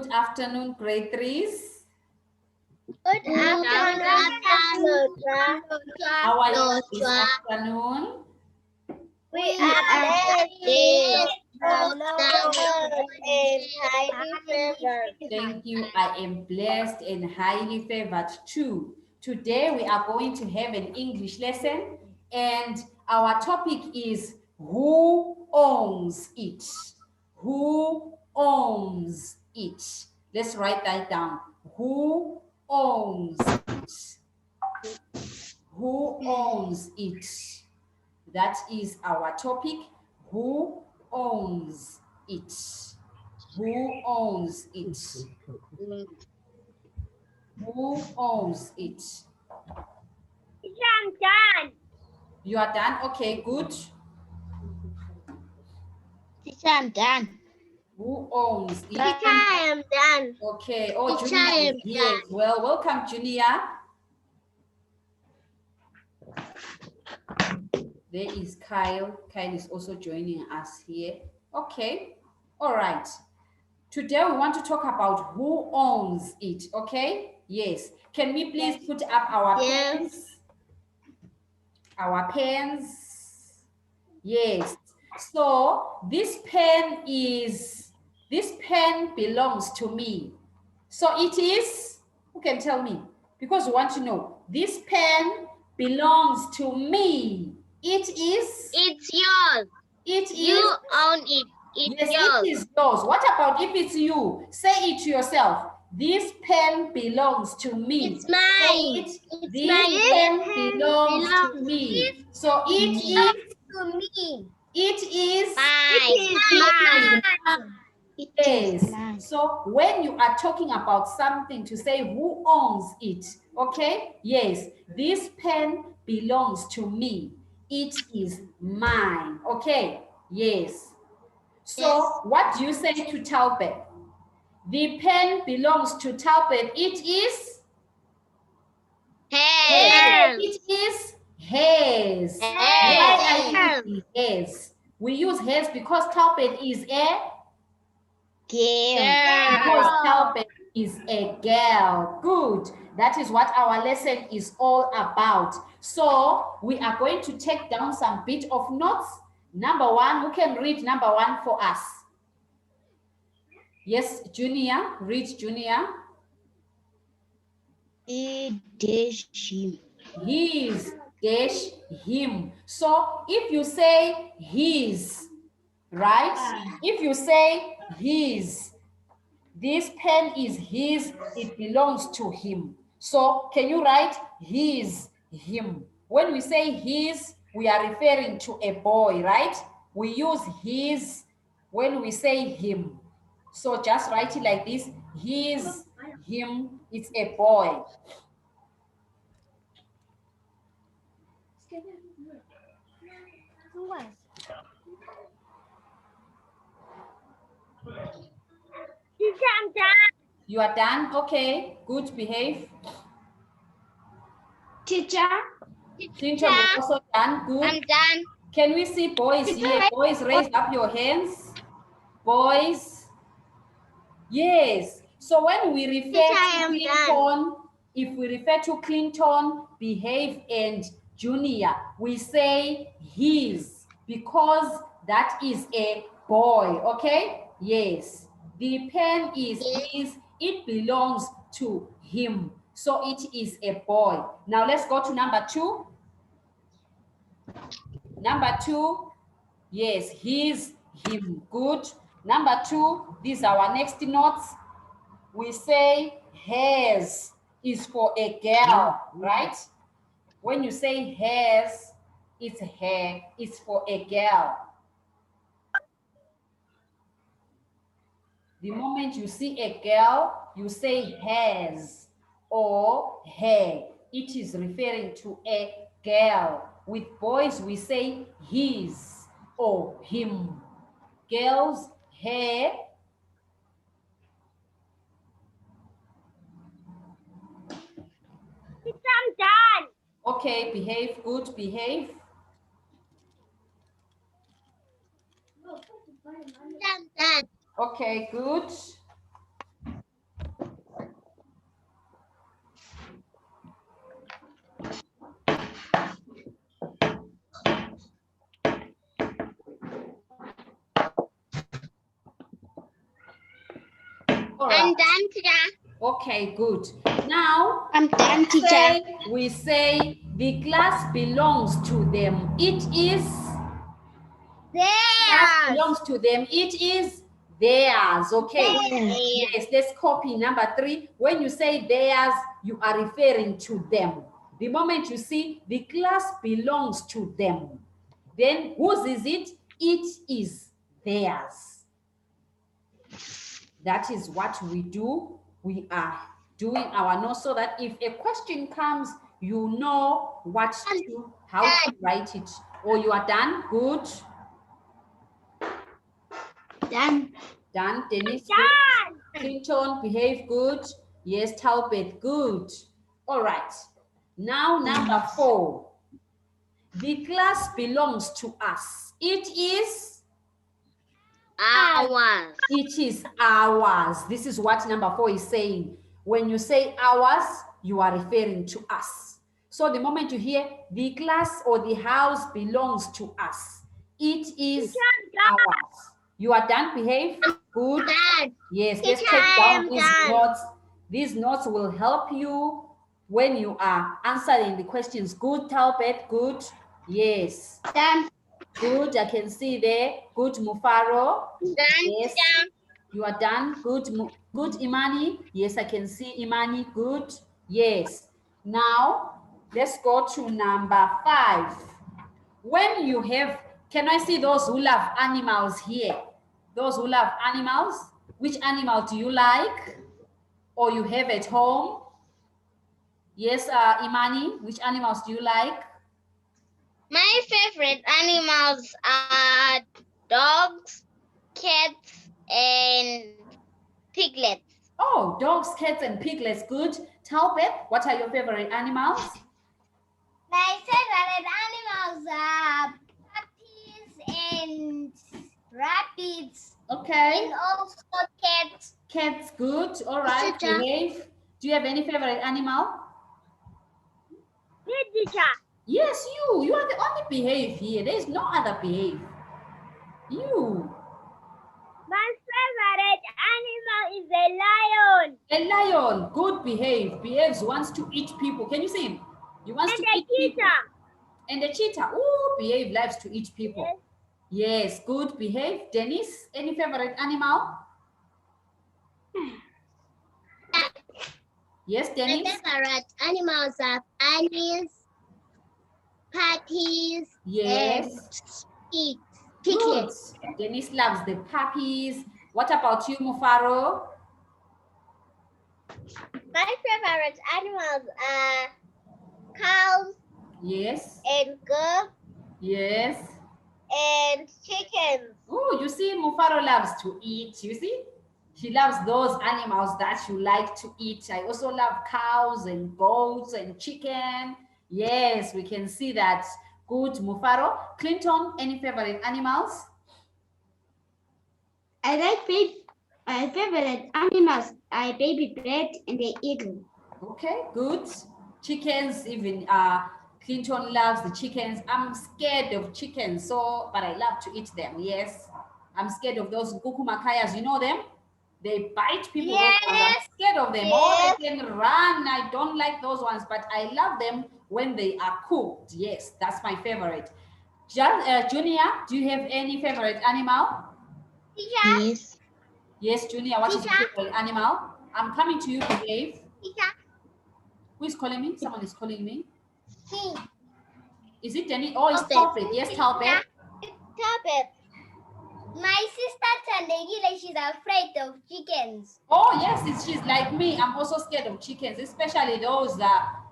Good afternoon, grade threes. Good afternoon. How are you this afternoon? We are blessed and highly favored. Thank you. I am blessed and highly favored too. Today we are going to have an English lesson and our topic is who owns it? Who owns it? Let's write that down. Who owns it? Who owns it? That is our topic. Who owns it? Who owns it? Who owns it? I'm done. You are done? Okay, good. I'm done. Who owns it? I am done. Okay. Oh, Teacher, Junior I is am here as well. Welcome, Junior. There is Kyle. Kyle is also joining us here. Okay. All right. Today we want to talk about who owns it. Okay. Yes. Can we please put up our pens? Our pens. Yes. So this pen belongs to me. So it is, who can tell me? Because we want to know. This pen belongs to me. It is. It's yours. It You is. own it. It's Yes, yours. it is yours. What about if it's you? Say it to yourself. This pen belongs to me. It's mine. This pen belongs to me. So it is. To me. It is. Mine. Yes. So when you are talking about something, to say who owns it, okay? Yes, this pen belongs to me. It is mine. Okay. Yes. So Yes. what do you say to Talbot? The pen belongs to Talbot. It is. Hell. It is his. His. Why are you using his? We use his because Talbot is a. Because Talbot is a girl. Good. That is what our lesson is all about. So we are going to take down some bit of notes. Number one, who can read number one for us? Yes, Junior. Read, Junior. His dash him. So if you say his, right? If you say his, this pen is his, it belongs to him. So can you write his, him? When we say his, we are referring to a boy, right? We use his when we say him. So just write it like this, his, him, it's a boy. I'm done. You are done? Okay, good, behave. Teacher. Clinton is also done, good. I'm done. Can we see boys here? Boys, raise up your hands. Boys. Yes. So when we refer to Clinton, if we refer to Clinton, Behave, and Junior, we say his because that is a boy, okay? Yes. The pen is his, it belongs to him. So it is a boy. Now let's go to number two. Number two, yes, his, him, good. Number two, these are our next notes. We say hers is for a girl, right? When you say hers, it's her, it's for a girl. The moment you see a girl, you say hers or her. It is referring to a girl. With boys, we say his or him. Girls, her. I'm done. Okay, behave, good, behave. I'm done. Okay, good. All I'm right. done, teacher. Okay, good. Now, I'm done, we say the class belongs to them. It is class belongs to them. It is theirs. Okay. Yes, let's copy number 3. When you say theirs, you are referring to them. The moment you see the class belongs to them, then whose is it? It is theirs. That is what we do. We are doing our notes so that if a question comes, you know how to write it. Oh, you are done? Good. Done. Done. Dennis, good. Done. Clinton, behave good. Yes, Talbot, good. All right. Now, number 4. The class belongs to us. It is Ours. It is ours. This is what number 4 is saying. When you say ours, you are referring to us. So the moment you hear the class or the house belongs to us, it is ours. You are done, behave? Good. Done. Yes, let's take down these notes. These notes will help you when you are answering the questions. Good, Talbot, good. Yes. Done. Good, I can see there. Good, Mufaro. Done. Yes. You are done. Good, good, Imani. Yes, I can see Imani. Good. Yes. Now, let's go to number 5. When you have, can I see those who love animals here? Those who love animals? Which animal do you like? Or you have at home? Yes, Imani, which animals do you like? My favorite animals are dogs, cats, and piglets. Oh, dogs, cats, and piglets. Good. Talbot, what are your favorite animals? My favorite animals are puppies and rabbits. Okay. And also cats. Cats, good. All right. Behave. Do you have any favorite animal? Me, teacher. Yes, you. You are the only behave here. There is no other behave. You. My favorite animal is a lion. A lion. Good behave. Behaves, wants to eat people. Can you see him? He wants to eat people. And the cheetah. Oh, behave, loves to eat people. Yes, good behave. Dennis, any favorite animal? Yes, Dennis? My favorite animals are bunnies, puppies, Yes. and Good. piglets. Dennis loves the puppies. What about you, Mufaro? My favorite animals are cows. Yes. And goats. Yes. And chickens. Oh, you see, Mufaro loves to eat. You see? She loves those animals that you like to eat. I also love cows and goats and chicken. Yes, we can see that. Good, Mufaro. Clinton, any favorite animals? I like my favorite animals are baby bird and the eagle. Okay, good. Chickens, even Clinton loves the chickens. I'm scared of chickens, but I love to eat them. Yes, I'm scared of those kukumakayas. You know them? They bite people. Yes. I'm scared of them. Yes. Oh, they can run. I don't like those ones, but I love them when they are cooked. Yes, that's my favorite. Junior, do you have any favorite animal? Teacher? Yes. Yes, Junior, what is your favorite animal? I'm coming to you, behave. Teacher? Who is calling me? Someone is calling me. Me. Is it Denny? Oh, it's Talbot. Talbot. Yes, Talbot. Talbot. My sister Tandegile, she's afraid of chickens. Oh, yes, she's like me. I'm also scared of chickens, especially those the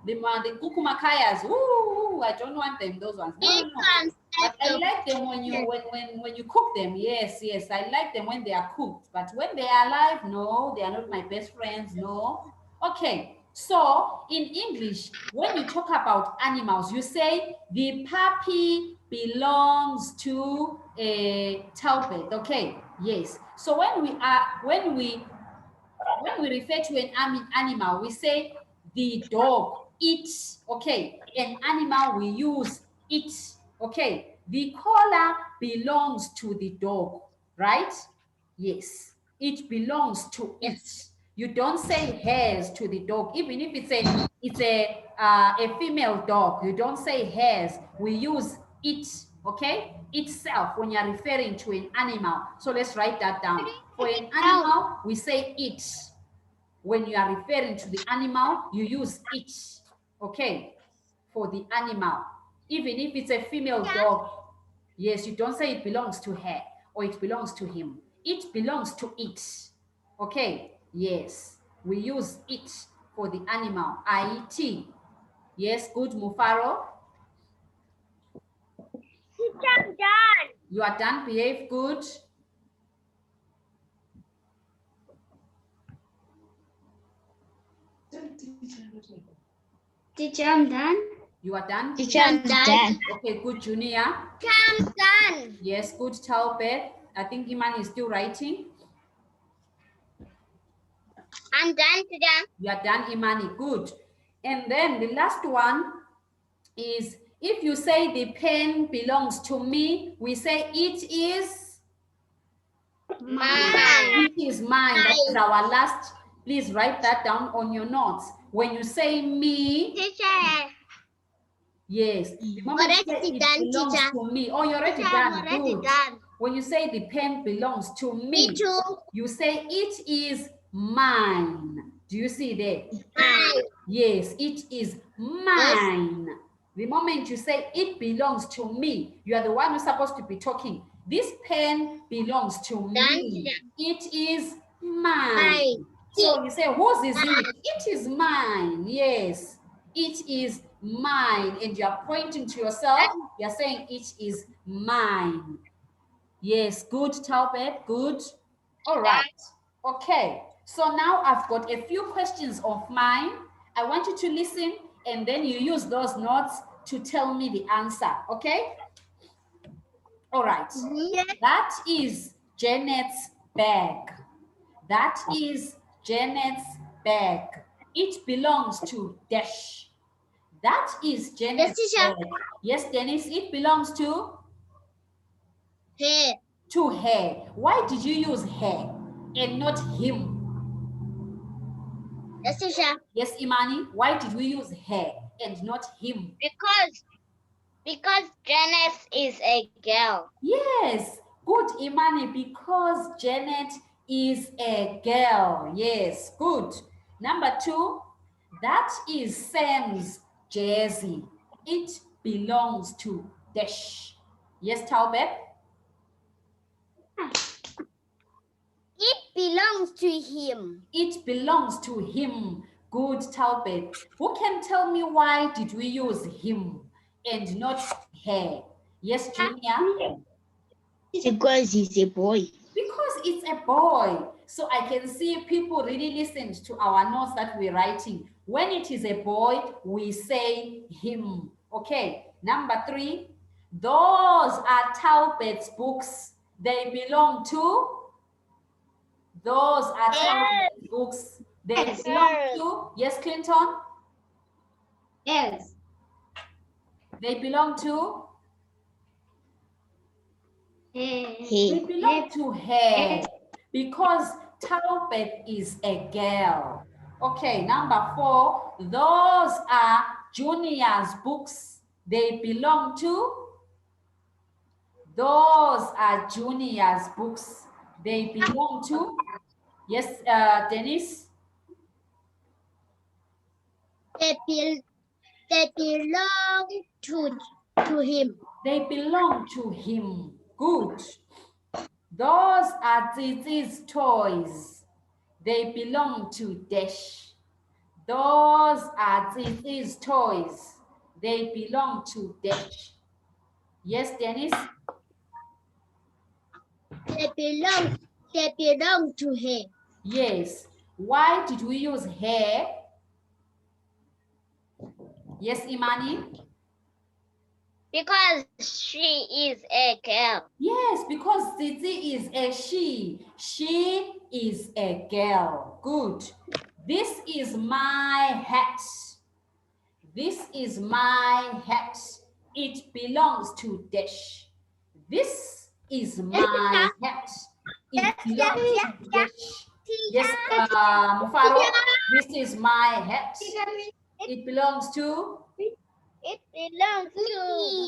kukumakayas. Ooh, I don't want them. Those ones. No. But I like them when you cook them. Yes, I like them when they are cooked. But when they are alive, no, they are not my best friends. No. Okay. So in English, when you talk about animals, you say the puppy belongs to a Talbot. Okay. Yes. So when we refer to an animal, we say the dog, it. Okay. An animal, we use it. Okay. The collar belongs to the dog, right? Yes. It belongs to it. You don't say has to the dog, even if it's a female dog. You don't say has. We use it, okay? Itself when you're referring to an animal. So let's write that down. For an animal, we say it. When you are referring to the animal, you use it, okay? For the animal, even if it's a female dog, yes, you don't say it belongs to her or it belongs to him. It belongs to it. Okay, yes, we use it for the animal, it. Yes, good, Mufaro. Teacher, I'm done. You are done, behave, good. Teacher, I'm done. You are done? Teacher, I'm done. Okay, good, Junior. I'm done. Yes, good, Talbot. I think Iman is still writing. I'm done, teacher. You are done, Imani. Good. And then the last one is, if you say the pen belongs to me, we say it is Mine. It is mine. That is our last. Please write that down on your notes. When you say me, Teacher. yes. The moment you say Already it done, belongs teacher. to me. Oh, you're already Teacher, done. I'm already Good. done. When you say the pen belongs to me, Me too. you say it is mine. Do you see there? Mine. Yes, it is mine. The moment you say it belongs to me, you are the one who's supposed to be talking. This pen belongs to me. It is mine. Mine. So you say, whose is it? It is mine. Yes, it is mine. And you are pointing to yourself. You are saying it is mine. Yes, good, Talbot. Good. All right. Okay. So now I've got a few questions of mine. I want you to listen and then you use those notes to tell me the answer. Okay? All right. That is Janet's bag. That is Janet's bag. It belongs to Dash. That is Janet's teacher. bag. Yes, Dennis, it belongs to? Here. To her. Why did you use her and not him? Yes, teacher. Yes, Imani, why did we use her and not him? Because Janice is a girl. Yes, good, Imani, because Janet is a girl. Yes, good. Number 2, that is Sam's jersey. It belongs to Dash. Yes, Talbot? It belongs to him. It belongs to him. Good, Talbot. Who can tell me why did we use him and not her? Yes, Junior? Because he's a boy. Because it's a boy. So I can see people really listened to our notes that we're writing. When it is a boy, we say him. Okay, number 3. Those are Talbot's books. They belong to? Those are Talbot's books. They Yes. belong to? Yes, Clinton? Yes. They belong to? He. They belong to her because Talbot is a girl. Okay, number 4. Those are Junior's books. They belong to? Those are Junior's books. They belong to? Yes, Dennis? They belong to him. They belong to him. Good. Those are Zizi's toys. They belong to Dash. Those are Zizi's toys. They belong to Dash. Yes, Dennis? They belong to him. Yes. Why did we use her? Yes, Imani? Because she is a girl. Yes, because Zizi is a she. She is a girl. Good. This is my hat. This is my hat. It belongs to Dash. This is my hat. It belongs to dash. Yes, Mufaro, this is my hat. It belongs to. It belongs to.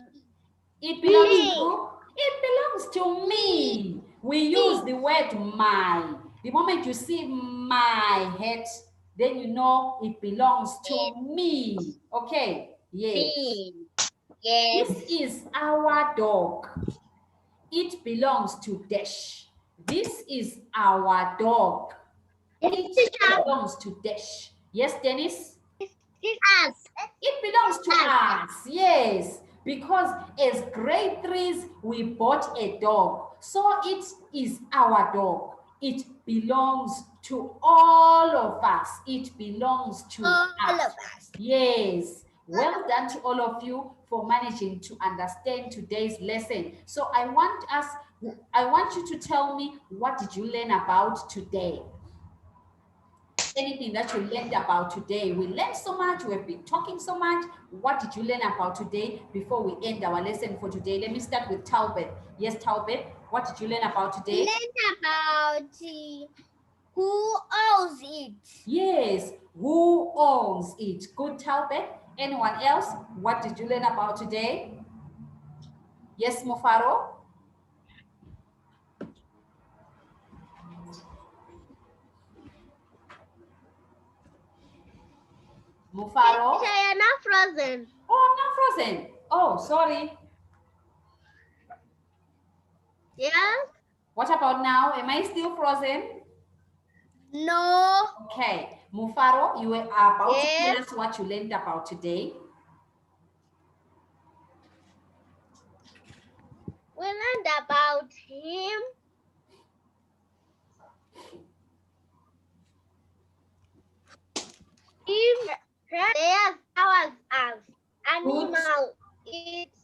It belongs to. It belongs to me. We use the word my. The moment you see my hat, then you know it belongs to me. Okay. Yes. Me. Yes. This is our dog. It belongs to Dash. This is our dog. It belongs to Dash. Yes, Dennis? Us. It belongs to us. Yes. Because as grade 3s, we bought a dog. So it is our dog. It belongs to all of us. It belongs to All us. of us. Yes. Well done to all of you for managing to understand today's lesson. So I want you to tell me, what did you learn about today? Anything that you learned about today. We learned so much. We've been talking so much. What did you learn about today before we end our lesson for today? Let me start with Talbot. Yes, Talbot, what did you learn about today? Learn about who owns it. Yes, who owns it? Good, Talbot. Anyone else? What did you learn about today? Yes, Mufaro? Mufaro? They are not frozen. Oh, I'm not frozen. Oh, sorry. Yes? What about now? Am I still frozen? No. Okay. Mufaro, you were about to Yes. tell us what you learned about today. We learned about him. There's ours as animal. It's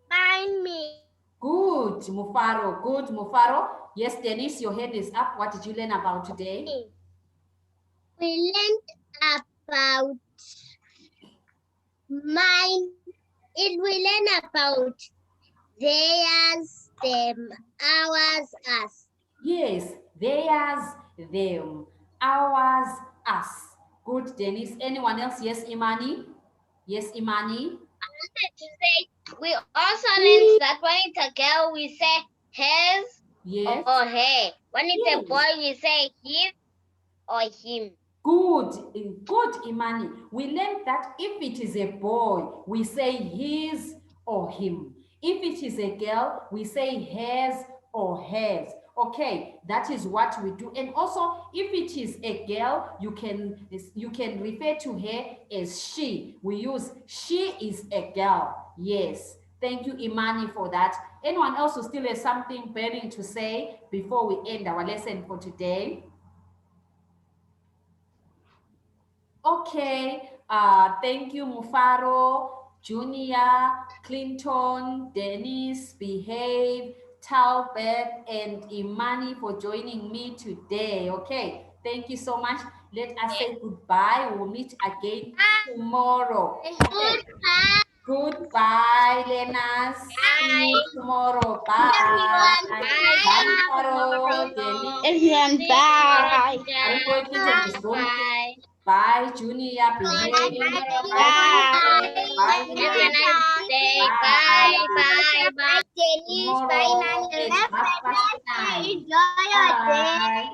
find me. Good, Mufaro. Good, Mufaro. Yes, Dennis, your hand is up. What did you learn about today? We learned about mine. We learned about theirs, them, ours, us. Yes, theirs, them, ours, us. Good, Dennis. Anyone else? Yes, Imani? Yes, Imani? To say, we also learned that when it's a girl, we say his Yes. or her. When it's Yes. a boy, we say his or him. Good, good, Imani. We learned that if it is a boy, we say his or him. If it is a girl, we say hers or hers. Okay, that is what we do. And also, if it is a girl, you can refer to her as she. We use she is a girl. Yes. Thank you, Imani, for that. Anyone else who still has something burning to say before we end our lesson for today? Okay, thank you, Mufaro, Junior, Clinton, Dennis, Behave, Talbot, and Imani for joining me today. Okay, thank you so much. Let us say goodbye. We'll meet again tomorrow. Okay. Goodbye, Lenas. See you tomorrow. Bye. Bye. Bye, Mufaro, Dennis. Everyone, bye. Bye. Bye, Junior. Behave. Bye. Bye, Have a nice day. Bye. Bye. Bye. Dennis. Bye, Tomorrow Nani. it's 9:30. Enjoy your day. Bye.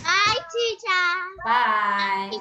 Bye, teacher. Bye.